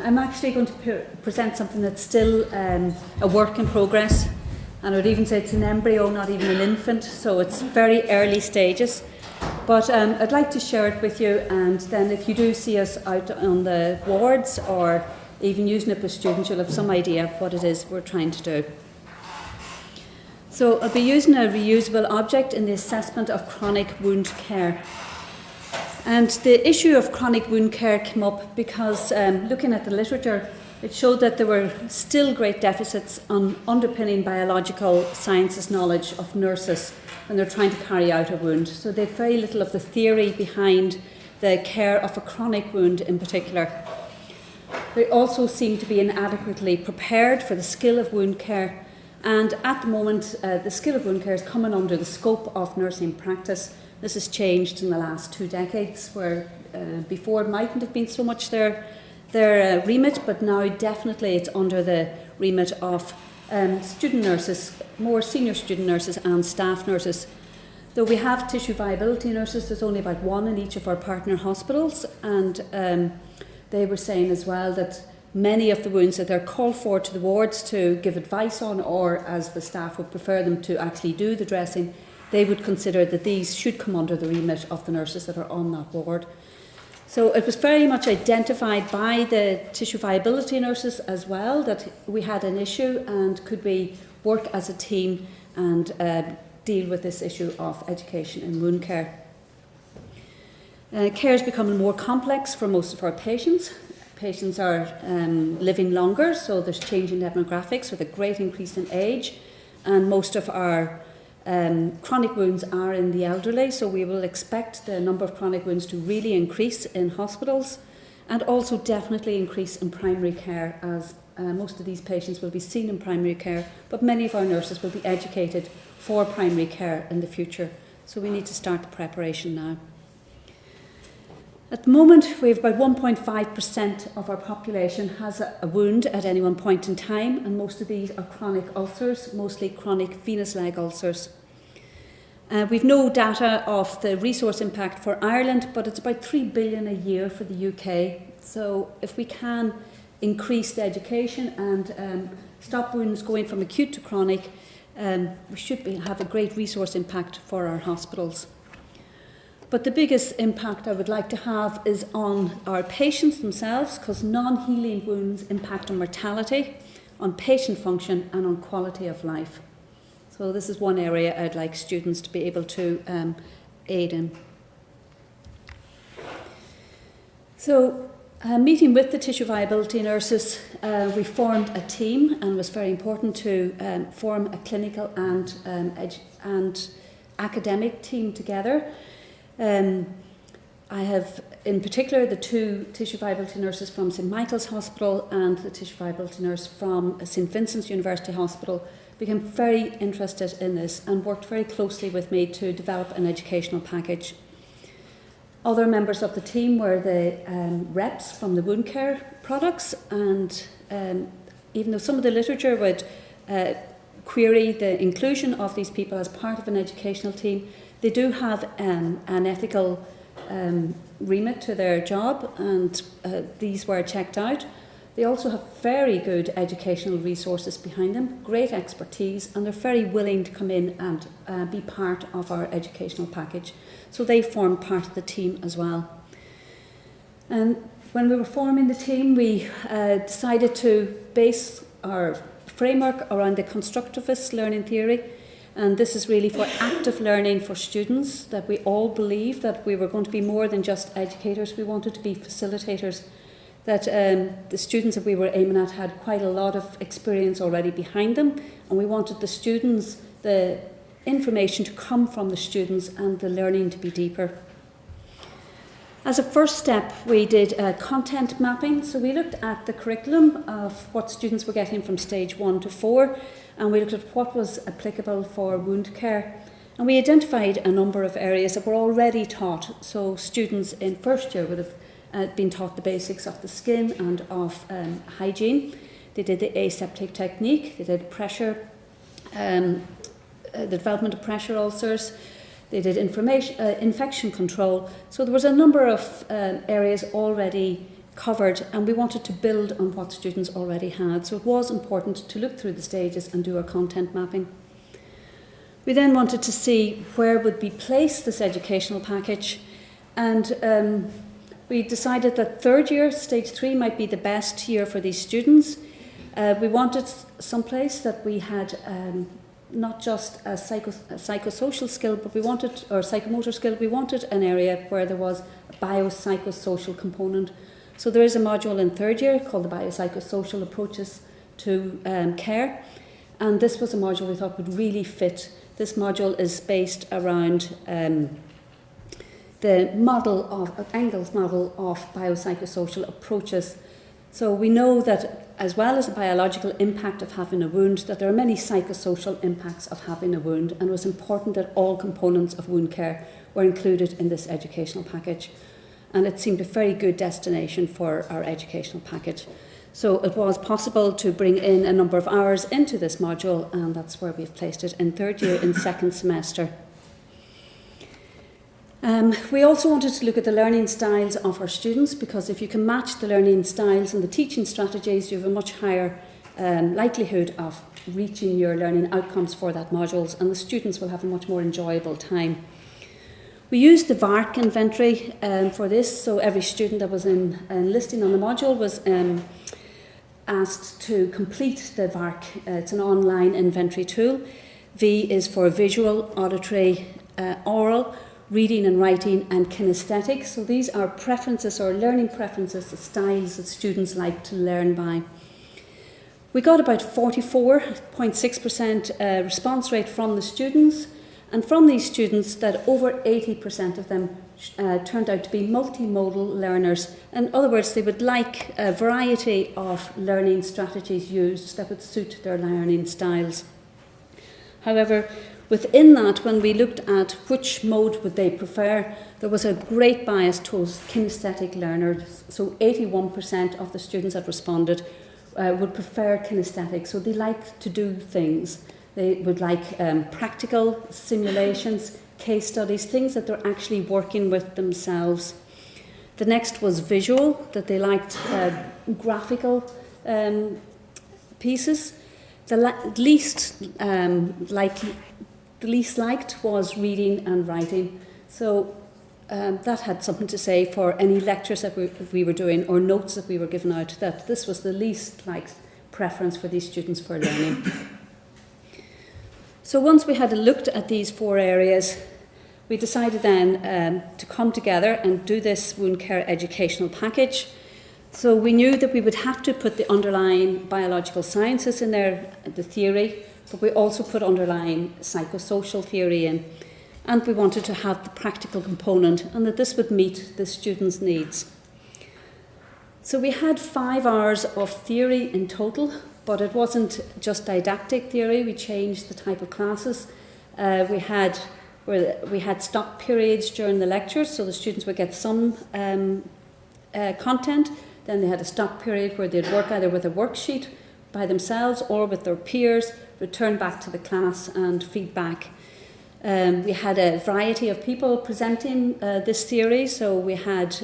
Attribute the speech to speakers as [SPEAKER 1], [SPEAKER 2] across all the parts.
[SPEAKER 1] I'm actually going to present something that's still a work in progress, and I would even say it's an embryo, not even an infant, so it's very early stages. But I'd like to share it with you, and then if you do see us out on the wards or even using it with students, you'll have some idea of what it is we're trying to do. So I'll be using a reusable object in the assessment of chronic wound care. And the issue of chronic wound care came up because looking at the literature, it showed that there were still great deficits on underpinning biological sciences knowledge of nurses when they're trying to carry out a wound. So they had very little of the theory behind the care of a chronic wound in particular. They also seem to be inadequately prepared for the skill of wound care. And at the moment, the skill of wound care is coming under the scope of nursing practice. This has changed in the last 2 decades, where before it mightn't have been so much their remit, but now definitely it's under the remit of student nurses, more senior student nurses and staff nurses. Though we have tissue viability nurses, there's only about 1 in each of our partner hospitals, and they were saying as well that many of the wounds that they're called for to the wards to give advice on, or as the staff would prefer them to actually do the dressing, they would consider that these should come under the remit of the nurses that are on that ward. So it was very much identified by the tissue viability nurses as well that we had an issue, and could we work as a team and deal with this issue of education in wound care. Care is becoming more complex for most of our patients. Patients are living longer, so there's changing demographics with a great increase in age, and most of our chronic wounds are in the elderly, so we will expect the number of chronic wounds to really increase in hospitals, and also definitely increase in primary care, as most of these patients will be seen in primary care, but many of our nurses will be educated for primary care in the future, so we need to start the preparation now. At the moment, we have about 1.5% of our population has a wound at any one point in time, and most of these are chronic ulcers, mostly chronic venous leg ulcers. We've no data of the resource impact for Ireland, but it's about 3 billion a year for the UK. So if we can increase the education and stop wounds going from acute to chronic, we should have a great resource impact for our hospitals. But the biggest impact I would like to have is on our patients themselves, because non-healing wounds impact on mortality, on patient function, and on quality of life. So this is one area I'd like students to be able to aid in. So meeting with the tissue viability nurses, we formed a team, and it was very important to form a clinical and academic team together. I have, in particular, the 2 tissue viability nurses from St Michael's Hospital and the tissue viability nurse from St Vincent's University Hospital became very interested in this and worked very closely with me to develop an educational package. Other members of the team were the reps from the wound care products, and even though some of the literature would query the inclusion of these people as part of an educational team, they do have an ethical remit to their job, and these were checked out. They also have very good educational resources behind them, great expertise, and they're very willing to come in and be part of our educational package. So they form part of the team as well. And when we were forming the team, we decided to base our framework around the Constructivist learning theory. And this is really for active learning for students, that we all believe that we were going to be more than just educators. We wanted to be facilitators, that the students that we were aiming at had quite a lot of experience already behind them, and we wanted the students, the information to come from the students and the learning to be deeper. As a first step, we did content mapping. So we looked at the curriculum of what students were getting from stage 1 to 4, and we looked at what was applicable for wound care. And we identified a number of areas that were already taught. So students in first year would have been taught the basics of the skin and of hygiene. They did the aseptic technique, they did pressure, the development of pressure ulcers, they did infection control. So there was a number of areas already covered, and we wanted to build on what students already had. So it was important to look through the stages and do our content mapping. We then wanted to see where would we place this educational package, and we decided that third year, stage 3, might be the best year for these students. We wanted someplace that we had not just a psychosocial skill, but we wanted, or psychomotor skill, we wanted an area where there was a biopsychosocial component. So there is a module in third year called the Biopsychosocial Approaches to Care, and this was a module we thought would really fit. This module is based around the model of Engel's model of biopsychosocial approaches. So we know that as well as the biological impact of having a wound, that there are many psychosocial impacts of having a wound, and it was important that all components of wound care were included in this educational package. And it seemed a very good destination for our educational package. So it was possible to bring in a number of hours into this module, and that's where we've placed it in third year in second semester. We also wanted to look at the learning styles of our students, because if you can match the learning styles and the teaching strategies, you have a much higher likelihood of reaching your learning outcomes for that modules, and the students will have a much more enjoyable time. We used the VARC inventory for this, so every student that was enlisting on the module was asked to complete the VARC. It's an online inventory tool. V is for visual, auditory, oral, reading and writing, and kinesthetic. So these are preferences or learning preferences, the styles that students like to learn by. We got about 44.6% response rate from the students, and from these students that over 80% of them turned out to be multimodal learners. In other words, they would like a variety of learning strategies used that would suit their learning styles. However, within that, when we looked at which mode would they prefer, there was a great bias towards kinesthetic learners. So 81% of the students that responded would prefer kinesthetic. So they like to do things. They would like practical simulations, case studies, things that they're actually working with themselves. The next was visual, that they liked graphical pieces. The least liked was reading and writing. So that had something to say for any lectures that we were doing or notes that we were giving out, that this was the least liked preference for these students for learning. So once we had looked at these 4 areas, we decided then to come together and do this wound care educational package. So we knew that we would have to put the underlying biological sciences in there, the theory, but we also put underlying psychosocial theory in, and we wanted to have the practical component, and that this would meet the students' needs. So we had 5 hours of theory in total, but it wasn't just didactic theory. We changed the type of classes. We had stop periods during the lectures, so the students would get some content. Then they had a stop period where they'd work either with a worksheet by themselves or with their peers, return back to the class and feedback. We had a variety of people presenting this theory. So we had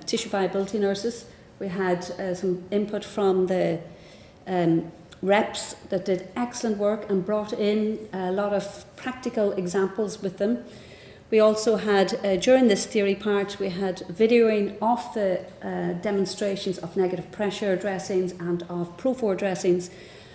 [SPEAKER 1] tissue viability nurses. We had some input from the reps that did excellent work and brought in a lot of practical examples with them. We also had, during this theory part, we had videoing of the demonstrations of negative pressure dressings and of Pro4 dressings.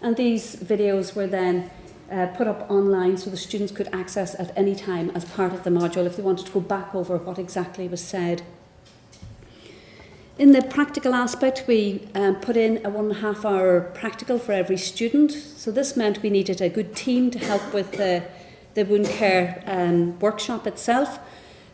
[SPEAKER 1] And these videos were then put up online so the students could access at any time as part of the module if they wanted to go back over what exactly was said. In the practical aspect, we put in a 1.5 hour practical for every student. So this meant we needed a good team to help with the wound care workshop itself.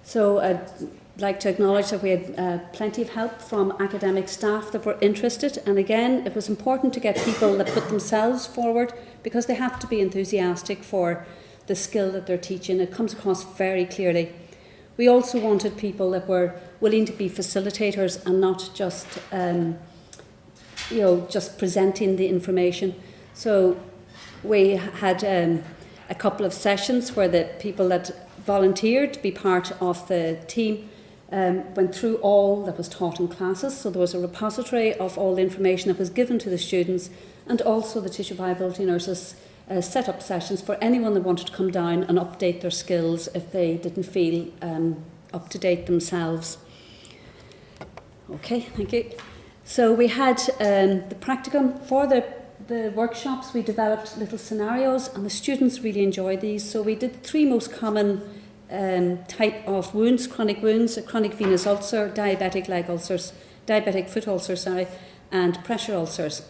[SPEAKER 1] So I'd like to acknowledge that we had plenty of help from academic staff that were interested. And again, it was important to get people that put themselves forward because they have to be enthusiastic for the skill that they're teaching. It comes across very clearly. We also wanted people that were willing to be facilitators and not just, just presenting the information. So we had a couple of sessions where the people that volunteered to be part of the team went through all that was taught in classes. So there was a repository of all the information that was given to the students, and also the tissue viability nurses set up sessions for anyone that wanted to come down and update their skills if they didn't feel up to date themselves. Okay, thank you. So we had the practicum for the workshops. We developed little scenarios, and the students really enjoyed these. So we did the 3 most common type of wounds: chronic wounds, a chronic venous ulcer, diabetic leg ulcers, diabetic foot ulcers, and pressure ulcers.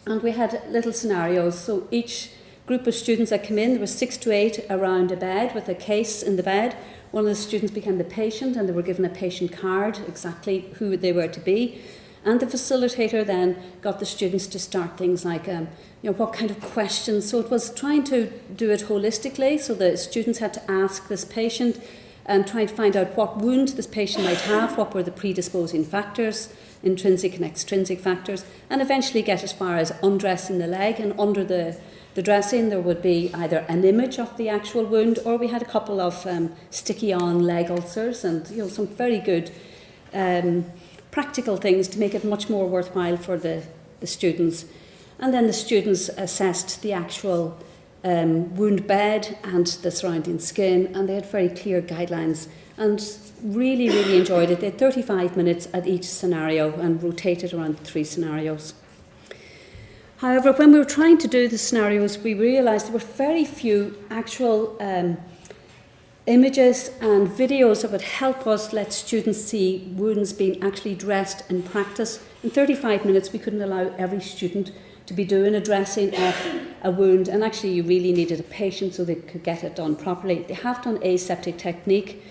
[SPEAKER 1] And we had little scenarios. So each group of students that came in, there were 6 to 8 around a bed with a case in the bed. One of the students became the patient, and they were given a patient card, exactly who they were to be. And the facilitator then got the students to start things like, what kind of questions. So it was trying to do it holistically. So the students had to ask this patient and try to find out what wound this patient might have, what were the predisposing factors, intrinsic and extrinsic factors, and eventually get as far as undressing the leg. And under the dressing, there would be either an image of the actual wound, or we had a couple of sticky-on leg ulcers, and some very good practical things to make it much more worthwhile for the students. And then the students assessed the actual wound bed and the surrounding skin, and they had very clear guidelines and really, really enjoyed it. They had 35 minutes at each scenario and rotated around the 3 scenarios. However, when we were trying to do the scenarios, we realised there were very few actual images and videos that would help us let students see wounds being actually dressed in practice. In 35 minutes, we couldn't allow every student to be doing a dressing of a wound, and actually you really needed a patient so they could get it done properly. They have done aseptic technique,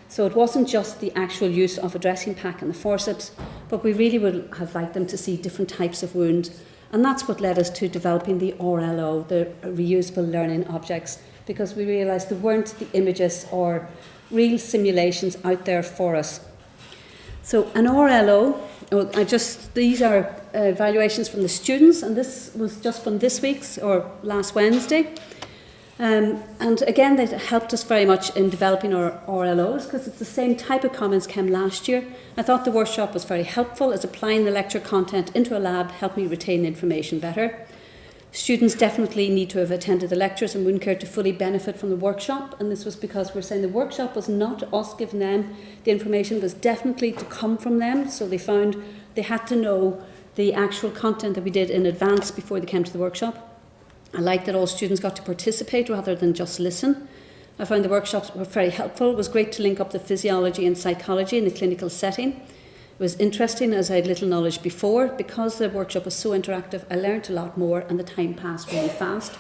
[SPEAKER 1] so it wasn't just the actual use of a dressing pack and the forceps, but we really would have liked them to see different types of wounds. And that's what led us to developing the RLO, the reusable learning objects, because we realised there weren't the images or real simulations out there for us. So an RLO, these are evaluations from the students, and this was just from this week's or last Wednesday. And again, they helped us very much in developing our RLOs, because it's the same type of comments came last year. I thought the workshop was very helpful, as applying the lecture content into a lab helped me retain information better. Students definitely need to have attended the lectures in wound care to fully benefit from the workshop, and this was because we're saying the workshop was not us giving them the information, it was definitely to come from them. So they found they had to know the actual content that we did in advance before they came to the workshop. I liked that all students got to participate rather than just listen. I found the workshops were very helpful. It was great to link up the physiology and psychology in the clinical setting. It was interesting, as I had little knowledge before. Because the workshop was so interactive, I learned a lot more, and the time passed really fast.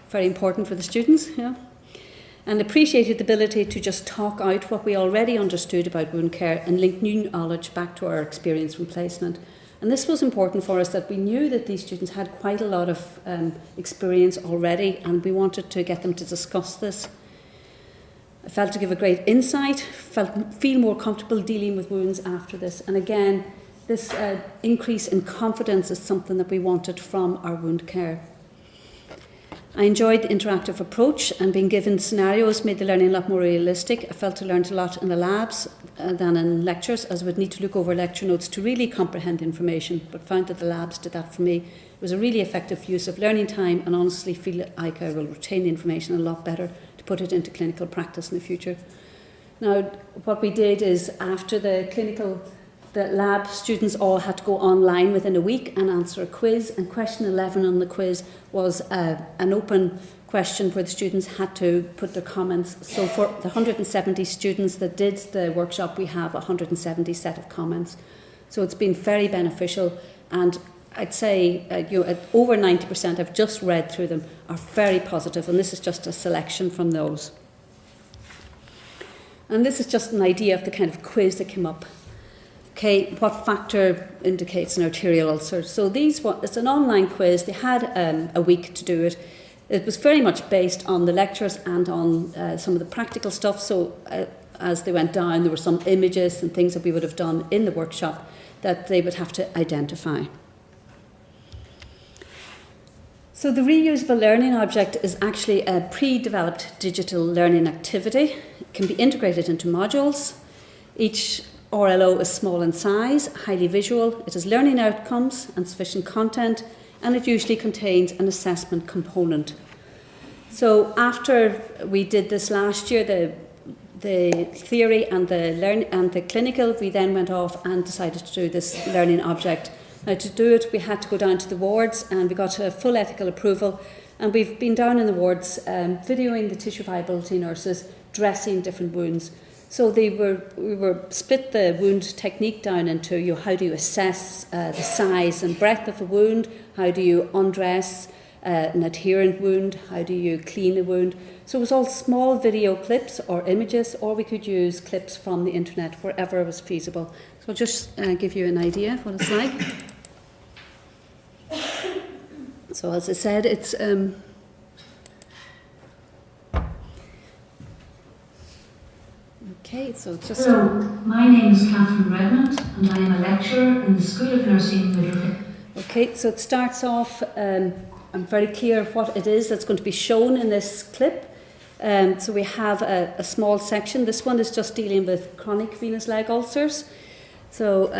[SPEAKER 1] Very important for the students, and appreciated the ability to just talk out what we already understood about wound care and link new knowledge back to our experience from placement. And this was important for us, that we knew that these students had quite a lot of experience already, and we wanted to get them to discuss this. I felt to give a great insight, feel more comfortable dealing with wounds after this. And again, this increase in confidence is something that we wanted from our wound care. I enjoyed the interactive approach, and being given scenarios made the learning a lot more realistic. I felt I learned a lot in the labs than in lectures, as I would need to look over lecture notes to really comprehend information, but found that the labs did that for me. It was a really effective use of learning time, and honestly feel like I will retain the information a lot better to put it into clinical practice in the future. Now, what we did is, after the lab students all had to go online within a week and answer a quiz, and question 11 on the quiz was an open question where the students had to put their comments. So for the 170 students that did the workshop, we have 170 set of comments. So it's been very beneficial, and I'd say over 90%, I've just read through them, are very positive, and this is just a selection from those. And this is just an idea of the kind of quiz that came up. Okay, what factor indicates an arterial ulcer? So it's an online quiz. They had a week to do it. It was very much based on the lectures and on some of the practical stuff. So as they went down, there were some images and things that we would have done in the workshop that they would have to identify. So the reusable learning object is actually a pre-developed digital learning activity. It can be integrated into modules. Each RLO is small in size, highly visual, it has learning outcomes and sufficient content, and it usually contains an assessment component. So after we did this last year, the theory and the clinical, we then went off and decided to do this learning object. Now to do it, we had to go down to the wards, and we got a full ethical approval, and we've been down in the wards videoing the tissue viability nurses dressing different wounds. So we were split the wound technique down into how do you assess the size and breadth of a wound, how do you undress an adherent wound, how do you clean a wound. So it was all small video clips or images, or we could use clips from the internet wherever it was feasible. So I'll just give you an idea of what it's like. So as I said, it's okay, so just...
[SPEAKER 2] Hello, my name is Catherine Redmond and I am a lecturer in the School of Nursing Midwifery.
[SPEAKER 1] Okay, so it starts off, I'm very clear what it is that's going to be shown in this clip. So we have a small section. This one is just dealing with chronic venous leg ulcers. So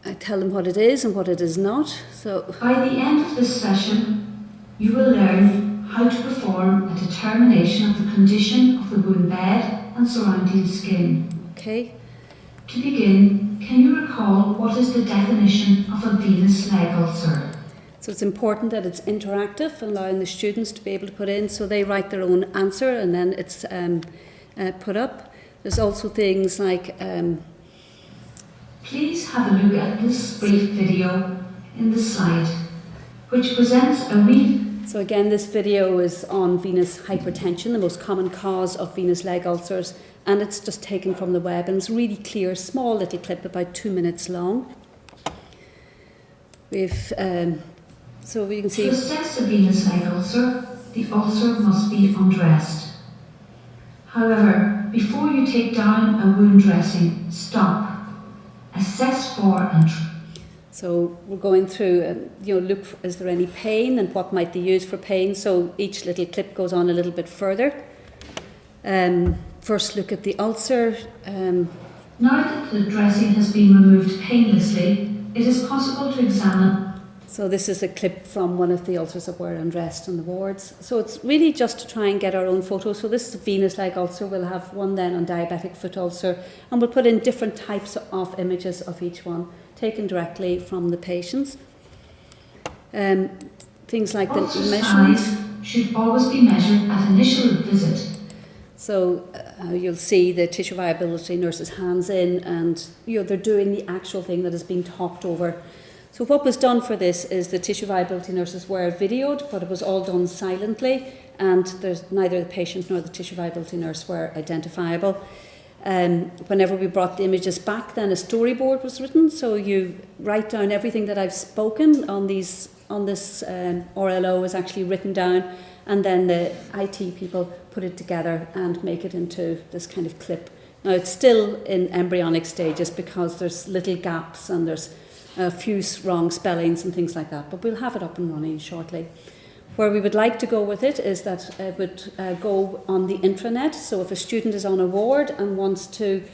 [SPEAKER 1] I tell them what it is and what it is not. So
[SPEAKER 2] by the end of this session, you will learn how to perform a determination of the condition of the wound bed and surrounding skin.
[SPEAKER 1] Okay.
[SPEAKER 2] To begin, can you recall what is the definition of a venous leg ulcer?
[SPEAKER 1] So it's important that it's interactive, allowing the students to be able to put in, so they write their own answer and then it's put up. There's also things like...
[SPEAKER 2] Please have a look at this brief video in the slide, which presents a
[SPEAKER 1] So again, this video is on venous hypertension, the most common cause of venous leg ulcers, and it's just taken from the web, and it's really clear, small little clip, about 2 minutes long. We've, so we can see...
[SPEAKER 2] To assess a venous leg ulcer, the ulcer must be undressed. However, before you take down a wound dressing, stop. Assess for and...
[SPEAKER 1] So we're going through, look, is there any pain and what might be used for pain? So each little clip goes on a little bit further. First look at the ulcer.
[SPEAKER 2] Now that the dressing has been removed painlessly, it is possible to examine...
[SPEAKER 1] So this is a clip from one of the ulcers that were undressed in the wards. So it's really just to try and get our own photo. So this is a venous leg ulcer. We'll have one then on diabetic foot ulcer, and we'll put in different types of images of each one, taken directly from the patients. Things like the measurement
[SPEAKER 2] should always be measured at initial visit.
[SPEAKER 1] So you'll see the tissue viability nurse's hands in, and they're doing the actual thing that is being talked over. So what was done for this is the tissue viability nurses were videoed, but it was all done silently, and there's neither the patient nor the tissue viability nurse were identifiable. Whenever we brought the images back, then a storyboard was written. So you write down everything that I've spoken on this RLO is actually written down, and then the IT people put it together and make it into this kind of clip. Now it's still in embryonic stages because there's little gaps and there's a few wrong spellings and things like that, but we'll have it up and running shortly. Where we would like to go with it is that it would go on the intranet. So if a student is on a ward and wants to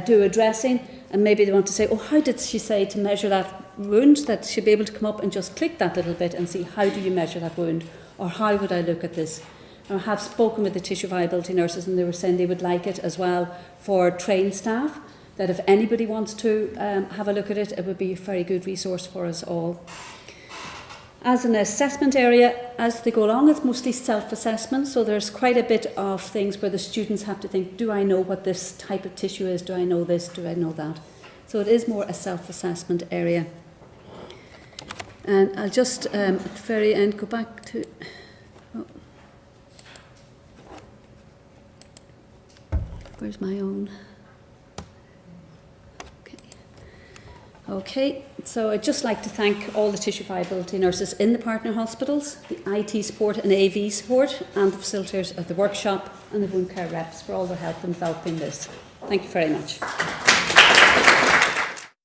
[SPEAKER 1] do a dressing, and maybe they want to say, oh, how did she say to measure that wound, that she'd be able to come up and just click that little bit and see how do you measure that wound, or how would I look at this. I have spoken with the tissue viability nurses, and they were saying they would like it as well for trained staff, that if anybody wants to have a look at it, it would be a very good resource for us all. As an assessment area, as they go along, it's mostly self-assessment, so there's quite a bit of things where the students have to think, do I know what this type of tissue is? Do I know this? Do I know that? So it is more a self-assessment area. And I'll just, at the very end, go back to... Oh. Where's my own? Okay, so I'd just like to thank all the tissue viability nurses in the partner hospitals, the IT support and AV support, and the facilitators of the workshop and the wound care reps for all their help in developing this. Thank you very much.